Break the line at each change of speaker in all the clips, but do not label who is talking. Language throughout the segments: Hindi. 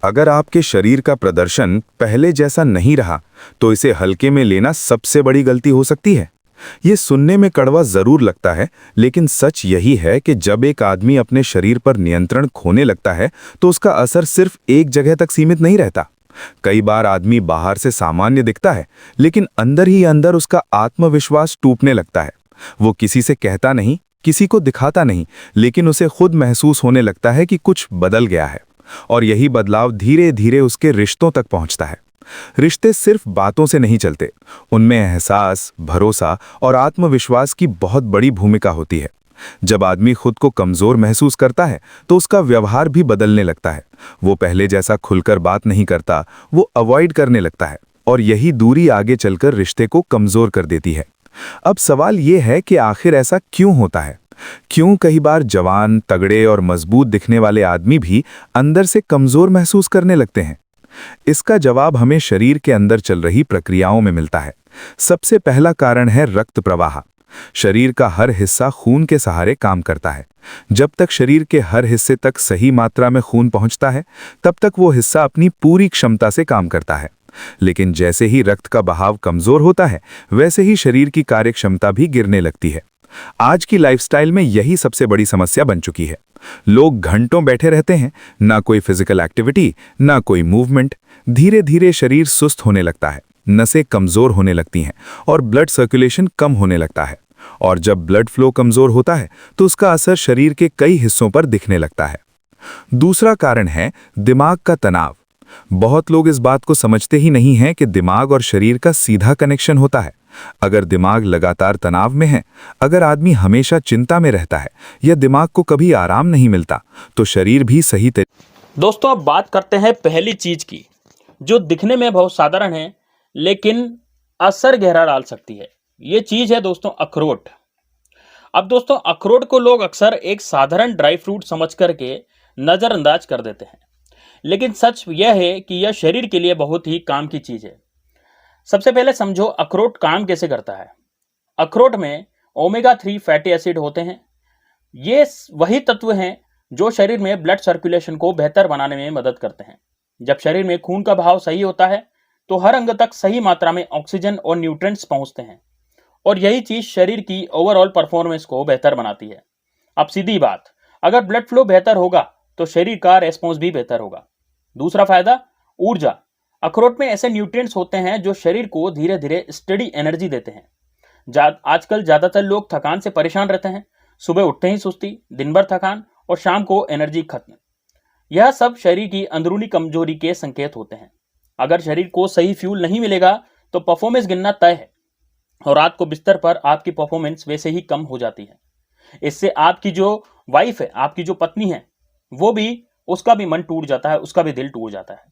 अगर आपके शरीर का प्रदर्शन पहले जैसा नहीं रहा, तो इसे हल्के में लेना सबसे बड़ी गलती हो सकती है। ये सुनने में कड़वा जरूर लगता है, लेकिन सच यही है कि जब एक आदमी अपने शरीर पर नियंत्रण खोने लगता है, तो उसका असर सिर्फ एक जगह तक सीमित नहीं रहता। कई बार आदमी बाहर से सामान्य दिखता है, लेकिन अंदर ही अंदर उसका आत्मविश्वास टूटने लगता है। वो किसी से कहता नहीं, किसी को दिखाता नहीं, लेकिन उसे खुद महसूस होने लगता है कि कुछ बदल गया है। और यही बदलाव धीरे धीरे उसके रिश्तों तक पहुंचता है। रिश्ते सिर्फ बातों से नहीं चलते, उनमें एहसास, भरोसा और आत्मविश्वास की बहुत बड़ी भूमिका होती है। जब आदमी खुद को कमजोर महसूस करता है, तो उसका व्यवहार भी बदलने लगता है। वो पहले जैसा खुलकर बात नहीं करता, वो अवॉइड करने लगता है, और यही दूरी आगे चलकर रिश्ते को कमजोर कर देती है। अब सवाल ये है कि आखिर ऐसा क्यों होता है? क्यों कई बार जवान, तगड़े और मजबूत दिखने वाले आदमी भी अंदर से कमजोर महसूस करने लगते हैं? इसका जवाब हमें शरीर के अंदर चल रही प्रक्रियाओं में मिलता है। सबसे पहला कारण है रक्त प्रवाह। शरीर का हर हिस्सा खून के सहारे काम करता है। जब तक शरीर के हर हिस्से तक सही मात्रा में खून पहुंचता है, तब तक वो हिस्सा अपनी पूरी क्षमता से काम करता है। लेकिन जैसे ही रक्त का बहाव कमजोर होता है, वैसे ही शरीर की कार्यक्षमता भी गिरने लगती है। आज की लाइफस्टाइल में यही सबसे बड़ी समस्या बन चुकी है। लोग घंटों बैठे रहते हैं, ना कोई फिजिकल एक्टिविटी, ना कोई मूवमेंट। धीरे धीरे शरीर सुस्त होने लगता है, नसें कमजोर होने लगती हैं और ब्लड सर्कुलेशन कम होने लगता है। और जब ब्लड फ्लो कमजोर होता है, तो उसका असर शरीर के कई हिस्सों पर दिखने लगता है। दूसरा कारण है दिमाग का तनाव। बहुत लोग इस बात को समझते ही नहीं हैं कि दिमाग और शरीर का सीधा कनेक्शन होता है। अगर दिमाग लगातार तनाव में है, अगर आदमी हमेशा चिंता में रहता है या दिमाग को कभी आराम नहीं मिलता, तो शरीर भी सही
दोस्तों, अब बात करते हैं पहली चीज की, जो दिखने में बहुत साधारण है लेकिन असर गहरा डाल सकती है। ये चीज है दोस्तों अखरोट। अब दोस्तों, अखरोट को लोग अक्सर एक साधारण ड्राई फ्रूट समझ करके नजरअंदाज कर देते हैं, लेकिन सच यह है कि यह शरीर के लिए बहुत ही काम की चीज है। सबसे पहले समझो अखरोट काम कैसे करता है। अखरोट में ओमेगा 3 फैटी एसिड होते हैं। ये वही तत्व हैं जो शरीर में ब्लड सर्कुलेशन को बेहतर बनाने में मदद करते हैं। जब शरीर में खून का बहाव सही होता है, तो हर अंग तक सही मात्रा में ऑक्सीजन और न्यूट्रिएंट्स पहुंचते हैं, और यही चीज शरीर की ओवरऑल परफॉर्मेंस को बेहतर बनाती है। अब सीधी बात, अगर ब्लड फ्लो बेहतर होगा तो शरीर का रेस्पॉन्स भी बेहतर होगा। दूसरा फायदा, ऊर्जा। अखरोट में ऐसे न्यूट्रिएंट्स होते हैं जो शरीर को धीरे धीरे स्टडी एनर्जी देते हैं। आजकल ज्यादातर लोग थकान से परेशान रहते हैं। सुबह उठते ही सुस्ती, दिन भर थकान और शाम को एनर्जी खत्म। यह सब शरीर की अंदरूनी कमजोरी के संकेत होते हैं। अगर शरीर को सही फ्यूल नहीं मिलेगा तो परफॉर्मेंस गिरना तय है, और रात को बिस्तर पर आपकी परफॉर्मेंस वैसे ही कम हो जाती है। इससे आपकी जो वाइफ है, आपकी जो पत्नी है, वो भी, उसका भी मन टूट जाता है, उसका भी दिल टूट जाता है।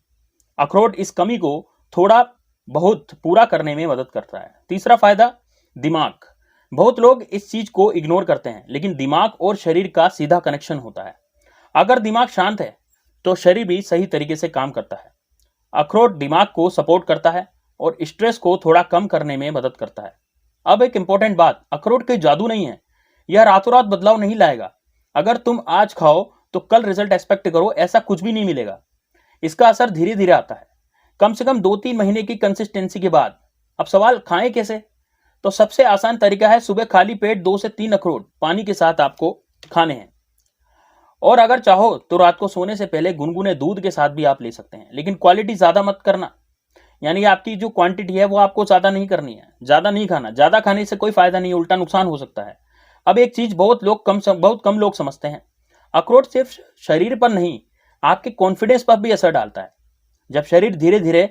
अखरोट इस कमी को थोड़ा बहुत पूरा करने में मदद करता है। तीसरा फायदा, दिमाग। बहुत लोग इस चीज को इग्नोर करते हैं, लेकिन दिमाग और शरीर का सीधा कनेक्शन होता है। अगर दिमाग शांत है तो शरीर भी सही तरीके से काम करता है। अखरोट दिमाग को सपोर्ट करता है और स्ट्रेस को थोड़ा कम करने में मदद करता है। अब एक इंपॉर्टेंट बात, अखरोट कोई जादू नहीं है। यह रातों रात बदलाव नहीं लाएगा। अगर तुम आज खाओ तो कल रिजल्ट एक्सपेक्ट करो, ऐसा कुछ भी नहीं मिलेगा। इसका असर धीरे धीरे आता है, कम से कम 2-3 महीने की कंसिस्टेंसी के बाद। अब सवाल, खाएं कैसे? तो सबसे आसान तरीका है, सुबह खाली पेट 2 से 3 अखरोट पानी के साथ आपको खाने हैं। और अगर चाहो तो रात को सोने से पहले गुनगुने दूध के साथ भी आप ले सकते हैं, लेकिन क्वालिटी ज्यादा मत करना। यानी आपकी जो क्वांटिटी है वो आपको ज्यादा नहीं करनी है, ज्यादा नहीं खाना। ज्यादा खाने से कोई फायदा नहीं, उल्टा नुकसान हो सकता है। अब एक चीज बहुत कम लोग समझते हैं, अखरोट सिर्फ शरीर पर नहीं, आपके कॉन्फिडेंस पर भी असर डालता है। जब शरीर धीरे धीरे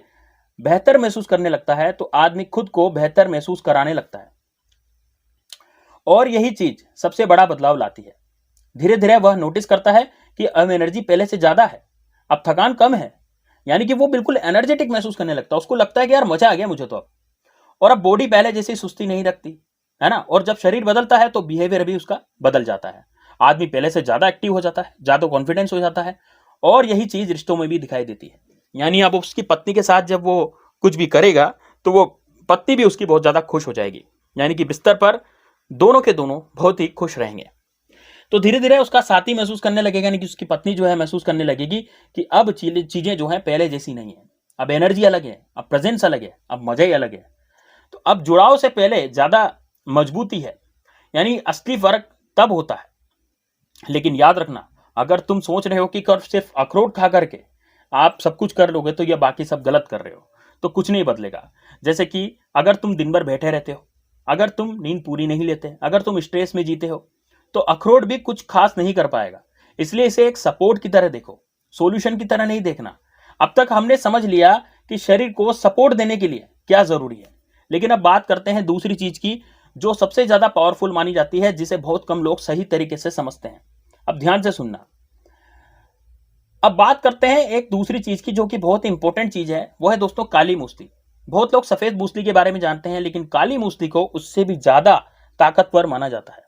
बेहतर महसूस करने लगता है, तो आदमी खुद को बेहतर महसूस कराने लगता है, और यही चीज सबसे बड़ा बदलाव लाती है। धीरे धीरे वह नोटिस करता है कि अब एनर्जी पहले से ज्यादा है, अब थकान कम है। यानी कि वो बिल्कुल एनर्जेटिक महसूस करने लगता है। उसको लगता है कि यार मजा आ गया मुझे तो अब। और अब बॉडी पहले जैसी सुस्ती नहीं रखती है ना। और जब शरीर बदलता है तो बिहेवियर भी उसका बदल जाता है। आदमी पहले से ज्यादा एक्टिव हो जाता है, ज्यादा कॉन्फिडेंस हो जाता है, और यही चीज रिश्तों में भी दिखाई देती है। यानी अब उसकी पत्नी के साथ जब वो कुछ भी करेगा तो वो पत्नी भी उसकी बहुत ज्यादा खुश हो जाएगी। यानी कि बिस्तर पर दोनों के दोनों बहुत ही खुश रहेंगे। तो धीरे धीरे उसका साथी महसूस करने लगेगा, यानी कि उसकी पत्नी जो है महसूस करने लगेगी कि अब चीजें जो है पहले जैसी नहीं है, अब एनर्जी अलग है, अब प्रेजेंस अलग है, अब मजा ही अलग है। तो अब जुड़ाव से पहले ज्यादा मजबूती है, यानी असली फर्क तब होता है। लेकिन याद रखना, अगर तुम सोच रहे हो कि सिर्फ अखरोट खा करके आप सब कुछ कर लोगे तो ये बाकी सब गलत कर रहे हो, तो कुछ नहीं बदलेगा। जैसे कि अगर तुम दिन भर बैठे रहते हो, अगर तुम नींद पूरी नहीं लेते, अगर तुम स्ट्रेस में जीते हो, तो अखरोट भी कुछ खास नहीं कर पाएगा। इसलिए इसे एक सपोर्ट की तरह देखो, सॉल्यूशन की तरह नहीं देखना। अब तक हमने समझ लिया कि शरीर को सपोर्ट देने के लिए क्या जरूरी है, लेकिन अब बात करते हैं दूसरी चीज की, जो सबसे ज्यादा पावरफुल मानी जाती है, जिसे बहुत कम लोग सही तरीके से समझते हैं। अब ध्यान से सुनना। अब बात करते हैं एक दूसरी चीज की, जो कि बहुत इंपॉर्टेंट चीज है, वो है दोस्तों काली मूसली। बहुत लोग सफेद मूसली के बारे में जानते हैं, लेकिन काली मूसली को उससे भी ज्यादा ताकतवर माना जाता है।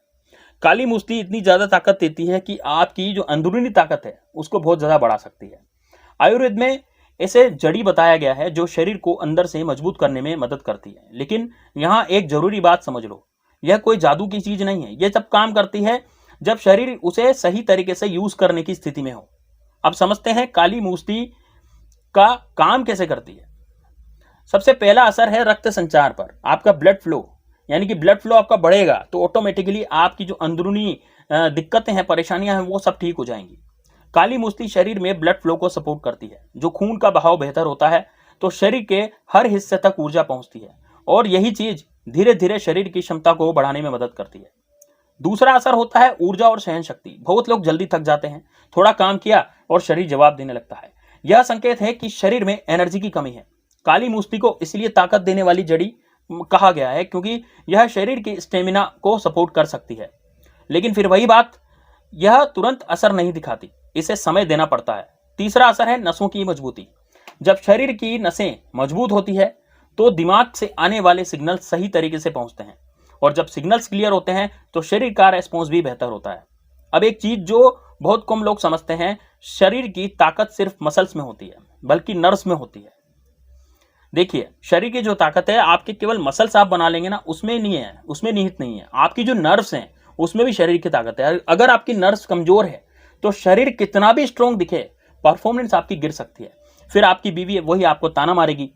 काली मूसली इतनी ज्यादा ताकत देती है कि आपकी जो अंदरूनी ताकत है उसको बहुत ज्यादा बढ़ा सकती है। आयुर्वेद में इसे जड़ी बताया गया है, जो शरीर को अंदर से मजबूत करने में मदद करती है। लेकिन यहाँ एक जरूरी बात समझ लो, यह कोई जादू की चीज नहीं है। यह जब काम करती है जब शरीर उसे सही तरीके से यूज करने की स्थिति में हो। अब समझते हैं काली मूसली का काम कैसे करती है। सबसे पहला असर है रक्त संचार पर, आपका ब्लड फ्लो, यानी कि ब्लड फ्लो आपका बढ़ेगा तो ऑटोमेटिकली आपकी जो अंदरूनी दिक्कतें हैं, परेशानियां हैं, वो सब ठीक हो जाएंगी। काली मूसली शरीर में ब्लड फ्लो को सपोर्ट करती है। जो खून का बहाव बेहतर होता है तो शरीर के हर हिस्से तक ऊर्जा पहुंचती है, और यही चीज धीरे धीरे शरीर की क्षमता को बढ़ाने में मदद करती है। दूसरा असर होता है ऊर्जा और सहन शक्ति। बहुत लोग जल्दी थक जाते हैं, थोड़ा काम किया और शरीर जवाब देने लगता है। यह संकेत है कि शरीर में एनर्जी की कमी है। काली मूसली को इसलिए ताकत देने वाली जड़ी कहा गया है, क्योंकि यह शरीर की स्टेमिना को सपोर्ट कर सकती है। लेकिन फिर वही बात, यह तुरंत असर नहीं दिखाती, इसे समय देना पड़ता है। तीसरा असर है नसों की मजबूती। जब शरीर की नसें मजबूत होती है तो दिमाग से आने वाले सिग्नल सही तरीके से पहुंचते हैं, और जब सिग्नल्स क्लियर होते हैं तो शरीर का रेस्पॉन्स भी बेहतर होता है। अब एक चीज जो बहुत कम लोग समझते हैं, शरीर की ताकत सिर्फ मसल्स में होती है, बल्कि नर्व्स में होती है। देखिए, शरीर की जो ताकत है आपके केवल मसल्स आप बना लेंगे ना, उसमें नहीं है, उसमें निहित नहीं है। आपकी जो नर्व्स हैं उसमें भी शरीर की ताकत है। अगर आपकी नर्व्स कमजोर है तो शरीर कितना भी स्ट्रांग दिखे, परफॉर्मेंस आपकी गिर सकती है। फिर आपकी बीवी वही आपको ताना मारेगी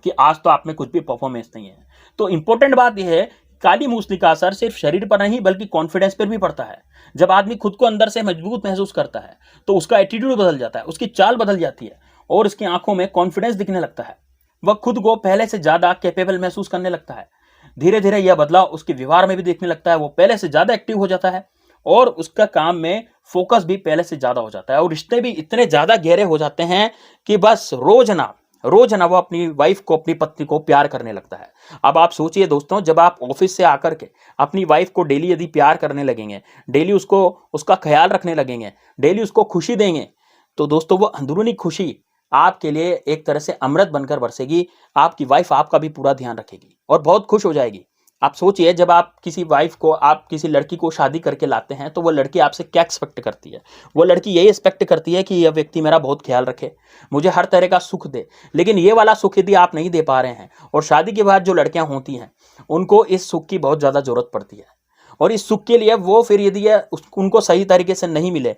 कि आज तो आप में कुछ भी परफॉर्मेंस नहीं है। तो इंपॉर्टेंट बात यह है, काली मूसली का असर सिर्फ शरीर पर नहीं बल्कि कॉन्फिडेंस पर भी पड़ता है। जब आदमी खुद को अंदर से मजबूत महसूस करता है तो उसका एटीट्यूड बदल जाता है, उसकी चाल बदल जाती है, और उसकी आंखों में कॉन्फिडेंस दिखने लगता है। वह खुद को पहले से ज्यादा कैपेबल महसूस करने लगता है। धीरे धीरे यह बदलाव उसके व्यवहार में भी दिखने लगता है। वो पहले से ज्यादा एक्टिव हो जाता है, और उसका काम में फोकस भी पहले से ज्यादा हो जाता है, और रिश्ते भी इतने ज्यादा गहरे हो जाते हैं कि बस रोज ना वो अपनी वाइफ को, अपनी पत्नी को प्यार करने लगता है। अब आप सोचिए दोस्तों, जब आप ऑफिस से आकर के अपनी वाइफ को डेली यदि प्यार करने लगेंगे, डेली उसको उसका ख्याल रखने लगेंगे, डेली उसको खुशी देंगे, तो दोस्तों वो अंदरूनी खुशी आपके लिए एक तरह से अमृत बनकर बरसेगी। आपकी वाइफ आपका भी पूरा ध्यान रखेगी और बहुत खुश हो जाएगी। आप सोचिए, जब आप किसी वाइफ को, आप किसी लड़की को शादी करके लाते हैं तो वो लड़की आपसे क्या एक्सपेक्ट करती है? वो लड़की यही एक्सपेक्ट करती है कि यह व्यक्ति मेरा बहुत ख्याल रखे, मुझे हर तरह का सुख दे। लेकिन ये वाला सुख यदि आप नहीं दे पा रहे हैं, और शादी के बाद जो लड़कियां होती हैं उनको इस सुख की बहुत ज़्यादा जरूरत पड़ती है, और इस सुख के लिए वो फिर यदि उनको सही तरीके से नहीं मिले,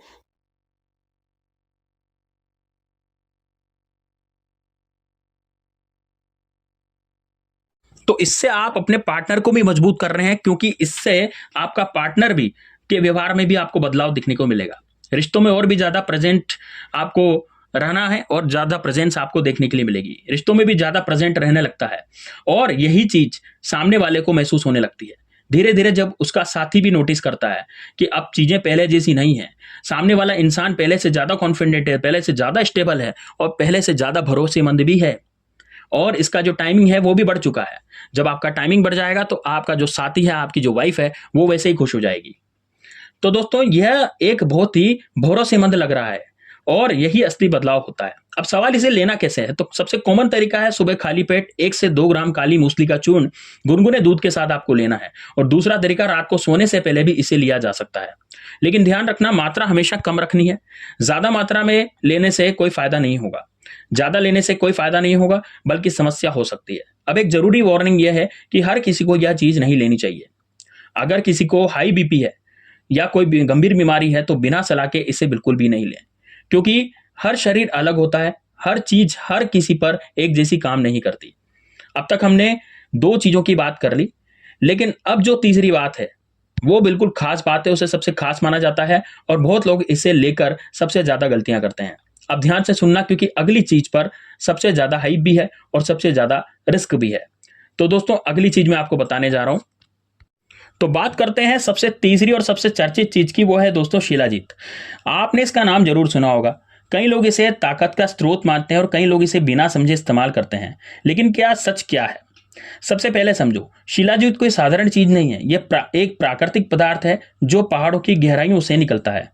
तो इससे आप अपने पार्टनर को भी मजबूत कर रहे हैं, क्योंकि इससे आपका पार्टनर भी के व्यवहार में भी आपको बदलाव दिखने को मिलेगा। रिश्तों में और भी ज्यादा प्रेजेंट आपको रहना है, और ज्यादा प्रेजेंस आपको देखने के लिए मिलेगी। रिश्तों में भी ज्यादा प्रेजेंट रहने लगता है, और यही चीज सामने वाले को महसूस होने लगती है। धीरे धीरे जब उसका साथी भी नोटिस करता है कि अब चीजें पहले जैसी नहीं है, सामने वाला इंसान पहले से ज्यादा कॉन्फिडेंट है, पहले से ज्यादा स्टेबल है, और पहले से ज्यादा भरोसेमंद भी है, और इसका जो टाइमिंग है वो भी बढ़ चुका है। जब आपका टाइमिंग बढ़ जाएगा तो आपका जो साथी है, आपकी जो वाइफ है, वो वैसे ही खुश हो जाएगी। तो दोस्तों, यह एक बहुत ही भरोसेमंद लग रहा है, और यही असली बदलाव होता है। अब सवाल इसे लेना कैसे है, तो सबसे कॉमन तरीका है सुबह खाली पेट 1 से 2 ग्राम काली मूसली का चूर्ण गुनगुने दूध के साथ आपको लेना है, और दूसरा तरीका, रात को सोने से पहले भी इसे लिया जा सकता है। लेकिन ध्यान रखना, मात्रा हमेशा कम रखनी है। ज्यादा मात्रा में लेने से कोई फायदा नहीं होगा, ज्यादा लेने से कोई फायदा नहीं होगा, बल्कि समस्या हो सकती है। अब एक जरूरी वार्निंग यह है कि हर किसी को यह चीज नहीं लेनी चाहिए। अगर किसी को हाई बीपी है या कोई गंभीर बीमारी है तो बिना सलाह के इसे बिल्कुल भी नहीं लें, क्योंकि हर शरीर अलग होता है, हर चीज हर किसी पर एक जैसी काम नहीं करती। अब तक हमने 2 चीजों की बात कर ली, लेकिन अब जो तीसरी बात है वो बिल्कुल खास बात है, उसे सबसे खास माना जाता है और बहुत लोग इसे लेकर सबसे ज्यादा गलतियां करते हैं। अब ध्यान से सुनना, क्योंकि अगली चीज पर सबसे ज्यादा हाइप भी है और सबसे ज्यादा रिस्क भी है। तो दोस्तों अगली चीज मैं आपको बताने जा रहा हूं। तो बात करते हैं सबसे तीसरी और सबसे चर्चित चीज की, वो है दोस्तों शिलाजीत। आपने इसका नाम जरूर सुना होगा। कई लोग इसे ताकत का स्रोत मानते हैं और कई लोग इसे बिना समझे इस्तेमाल करते हैं, लेकिन क्या सच क्या है? सबसे पहले समझो, शिलाजीत कोई साधारण चीज नहीं है। यह एक प्राकृतिक पदार्थ है जो पहाड़ों की गहराइयों से निकलता है।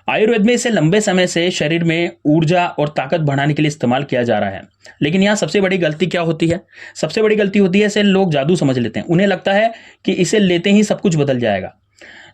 आयुर्वेद में इसे लंबे समय से शरीर में ऊर्जा और ताकत बढ़ाने के लिए इस्तेमाल किया जा रहा है। लेकिन यहाँ सबसे बड़ी गलती क्या होती है? सबसे बड़ी गलती होती है इसे लोग जादू समझ लेते हैं। उन्हें लगता है कि इसे लेते ही सब कुछ बदल जाएगा,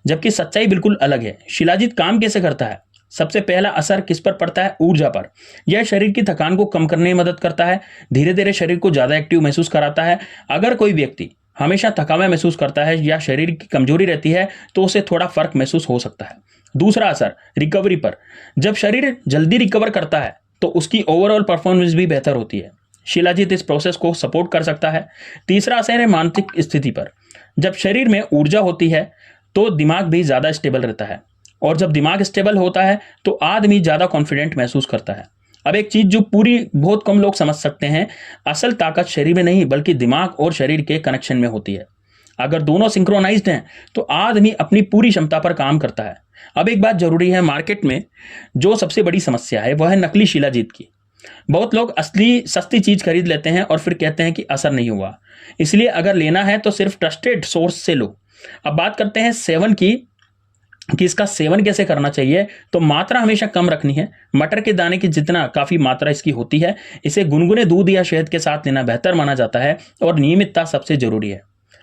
जबकि सच्चाई बिल्कुल अलग है। शिलाजीत काम कैसे करता है? सबसे पहला असर किस पर पड़ता है? ऊर्जा पर। यह शरीर की थकान को कम करने में मदद करता है, धीरे धीरे शरीर को ज्यादा एक्टिव महसूस कराता है। अगर कोई व्यक्ति हमेशा थकावा महसूस करता है या शरीर की कमजोरी रहती है तो उसे थोड़ा फर्क महसूस हो सकता है। दूसरा असर रिकवरी पर। जब शरीर जल्दी रिकवर करता है तो उसकी ओवरऑल परफॉर्मेंस भी बेहतर होती है। शिलाजीत इस प्रोसेस को सपोर्ट कर सकता है। तीसरा असर है मानसिक स्थिति पर। जब शरीर में ऊर्जा होती है तो दिमाग भी ज्यादा स्टेबल रहता है, और जब दिमाग स्टेबल होता है तो आदमी ज्यादा कॉन्फिडेंट महसूस करता है। अब एक चीज जो पूरी बहुत कम लोग समझ सकते हैं, असल ताकत शरीर में नहीं बल्कि दिमाग और शरीर के कनेक्शन में होती है। अगर दोनों सिंक्रोनाइज्ड हैं तो आदमी अपनी पूरी क्षमता पर काम करता है। अब एक बात जरूरी है, मार्केट में जो सबसे बड़ी समस्या है वह है नकली शिलाजीत की। बहुत लोग असली सस्ती चीज खरीद लेते हैं और फिर कहते हैं कि असर नहीं हुआ। इसलिए अगर लेना है तो सिर्फ ट्रस्टेड सोर्स से लो। अब बात करते हैं सेवन की, कि इसका सेवन कैसे करना चाहिए। तो मात्रा हमेशा कम रखनी है। मटर के दाने की जितना काफी मात्रा इसकी होती है। इसे गुनगुने दूध या शहद के साथ लेना बेहतर माना जाता है और नियमितता सबसे जरूरी है।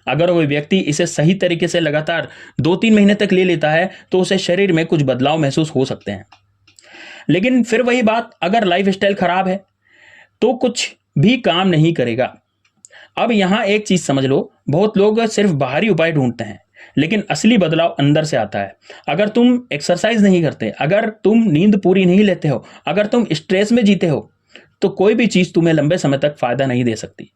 अगर कोई व्यक्ति इसे सही तरीके से लगातार 2-3 महीने तक ले लेता है तो उसे शरीर में कुछ बदलाव महसूस हो सकते हैं। लेकिन फिर वही बात, अगर लाइफस्टाइल खराब है तो कुछ भी काम नहीं करेगा। अब यहां एक चीज समझ लो, बहुत लोग सिर्फ बाहरी उपाय ढूंढते हैं, लेकिन असली बदलाव अंदर से आता है। अगर तुम एक्सरसाइज नहीं करते, अगर तुम नींद पूरी नहीं लेते हो, अगर तुम स्ट्रेस में जीते हो, तो कोई भी चीज तुम्हें लंबे समय तक फायदा नहीं दे सकती।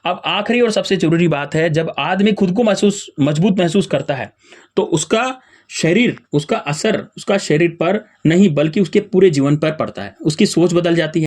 अब आखिरी और सबसे जरूरी बात है, जब आदमी खुद को मजबूत महसूस करता है तो उसका शरीर, उसका असर उसका शरीर पर नहीं बल्कि उसके पूरे जीवन पर पड़ता है। उसकी सोच बदल जाती है।